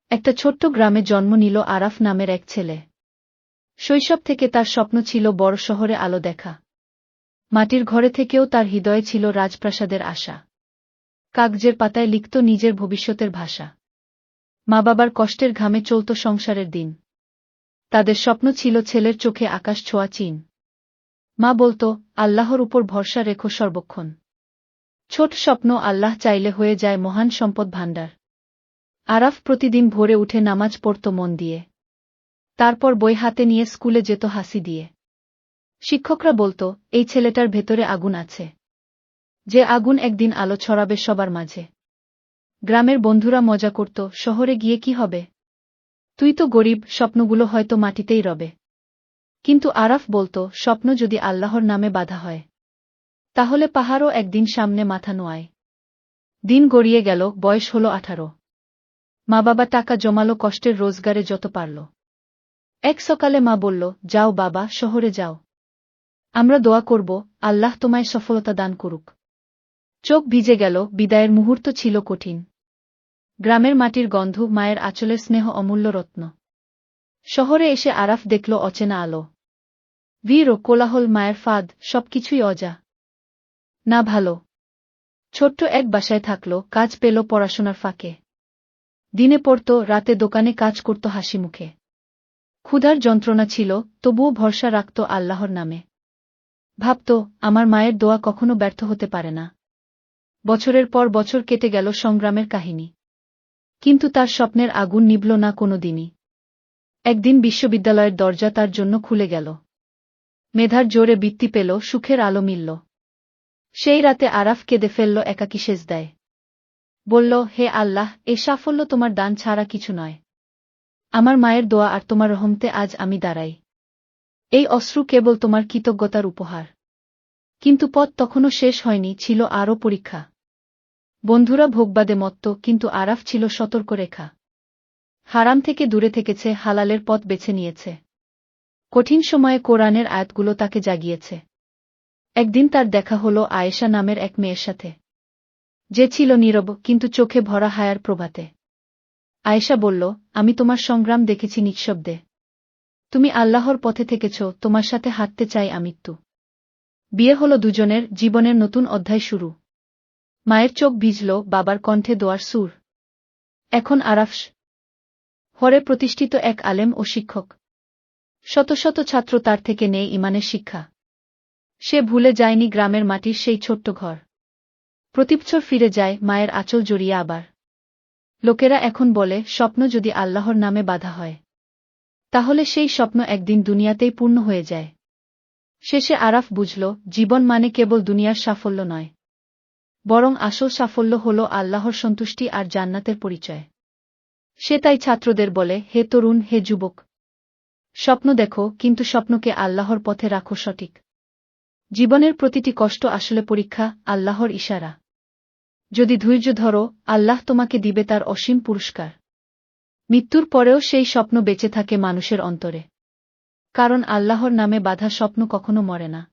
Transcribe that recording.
একটা ছোট্ট গ্রামে জন্ম নিল আরাফ নামের এক ছেলে। শৈশব থেকে তার স্বপ্ন ছিল বড় শহরে আলো দেখা। মাটির ঘরে থেকেও তার হৃদয়ে ছিল রাজপ্রাসাদের আশা। কাগজের পাতায় লিখত নিজের ভবিষ্যতের ভাষা। মা বাবার কষ্টের ঘামে চলত সংসারের দিন। তাদের স্বপ্ন ছিল ছেলের চোখে আকাশ ছোঁয়া চিন। মা বলত, আল্লাহর উপর ভরসা রেখো সর্বক্ষণ। ছোট স্বপ্ন আল্লাহ চাইলে হয়ে যায় মহান সম্পদ ভাণ্ডার। আরাফ প্রতিদিন ভোরে উঠে নামাজ পড়ত মন দিয়ে। তারপর বই হাতে নিয়ে স্কুলে যেত হাসি দিয়ে। শিক্ষকরা বলত, এই ছেলেটার ভেতরে আগুন আছে, যে আগুন একদিন আলো ছড়াবে সবার মাঝে। গ্রামের বন্ধুরা মজা করত, শহরে গিয়ে কি হবে? তুই তো গরিব, স্বপ্নগুলো হয়তো মাটিতেই রবে। কিন্তু আরাফ বলত, স্বপ্ন যদি আল্লাহর নামে বাঁধা হয়, তাহলে পাহাড়ও একদিন সামনে মাথা নোয়ায়। দিন গড়িয়ে গেল, বয়স হল 18। মা বাবা টাকা জমালো কষ্টের রোজগারে যত পারল। এক সকালে মা বলল, যাও বাবা, শহরে যাও। আমরা দোয়া করব, আল্লাহ তোমায় সফলতা দান করুক। চোখ ভিজে গেল, বিদায়ের মুহূর্ত ছিল কঠিন। গ্রামের মাটির গন্ধ, মায়ের আঁচলের স্নেহ অমূল্য রত্ন। শহরে এসে আরাফ দেখল অচেনা আলো। ভিড় ও কোলাহল, মায়ের ফাঁদ, সবকিছুই অজা না ভালো। ছোট্ট এক বাসায় থাকল, কাজ পেল পড়াশোনার ফাঁকে। দিনে পড়ত, রাতে দোকানে কাজ করত হাসি মুখে। ক্ষুধার যন্ত্রণা ছিল, তবুও ভরসা রাখত আল্লাহর নামে। ভাবত, আমার মায়ের দোয়া কখনো ব্যর্থ হতে পারে না। বছরের পর বছর কেটে গেল সংগ্রামের কাহিনী। কিন্তু তার স্বপ্নের আগুন নিভল না কোনো দিনই। একদিন বিশ্ববিদ্যালয়ের দরজা তার জন্য খুলে গেল। মেধার জোরে বৃত্তি পেল, সুখের আলো মিলল। সেই রাতে আরাফ কেঁদে ফেলল একাকী সেজদায়। বলল, হে আল্লাহ, এ সাফল্য তোমার দান ছাড়া কিছু নয়। আমার মায়ের দোয়া আর তোমার রহমতে আজ আমি দাঁড়াই। এই অশ্রু কেবল তোমার কৃতজ্ঞতার উপহার। কিন্তু পথ তখনও শেষ হয়নি, ছিল আরও পরীক্ষা। বন্ধুরা ভোগবাদে মত্ত, কিন্তু আরাফ ছিল সতর্ক রেখা। হারাম থেকে দূরে থেকেছে, হালালের পথ বেছে নিয়েছে। কঠিন সময়ে কোরআনের আয়াতগুলো তাকে জাগিয়েছে। একদিন তার দেখা হল আয়েশা নামের এক মেয়ের সাথে, যে ছিল নীরব কিন্তু চোখে ভরা হায়ার প্রভাতে। আয়েশা বলল, আমি তোমার সংগ্রাম দেখেছি নিঃশব্দে। তুমি আল্লাহর পথে থেকেছ, তোমার সাথে হাঁটতে চাই আমৃত্যু। বিয়ে হল দুজনের, জীবনের নতুন অধ্যায় শুরু। মায়ের চোখ ভিজল, বাবার কণ্ঠে দোয়ার সুর। এখন আরাফ হরে প্রতিষ্ঠিত এক আলেম ও শিক্ষক। শত শত ছাত্র তার থেকে নেয় ইমানের শিক্ষা। সে ভুলে যায়নি গ্রামের মাটির সেই ছোট্ট ঘর। প্রতিবছর ফিরে যায়, মায়ের আঁচল জড়িয়ে আবার। লোকেরা এখন বলে, স্বপ্ন যদি আল্লাহর নামে বাঁধা হয়, তাহলে সেই স্বপ্ন একদিন দুনিয়াতেই পূর্ণ হয়ে যায়। শেষে আরাফ বুঝল, জীবন মানে কেবল দুনিয়ার সাফল্য নয়, বরং আসল সাফল্য হল আল্লাহর সন্তুষ্টি আর জান্নাতের পরিচয়। সে তাই ছাত্রদের বলে, হে তরুণ, হে যুবক, স্বপ্ন দেখো, কিন্তু স্বপ্নকে আল্লাহর পথে রাখো সঠিক। জীবনের প্রতিটি কষ্ট আসলে পরীক্ষা, আল্লাহর ইশারা। যদি ধৈর্য ধরো, আল্লাহ তোমাকে দিবে তার অসীম পুরস্কার। মৃত্যুর পরেও সেই স্বপ্ন বেঁচে থাকে মানুষের অন্তরে। কারণ আল্লাহর নামে বাঁধা স্বপ্ন কখনো মরে না।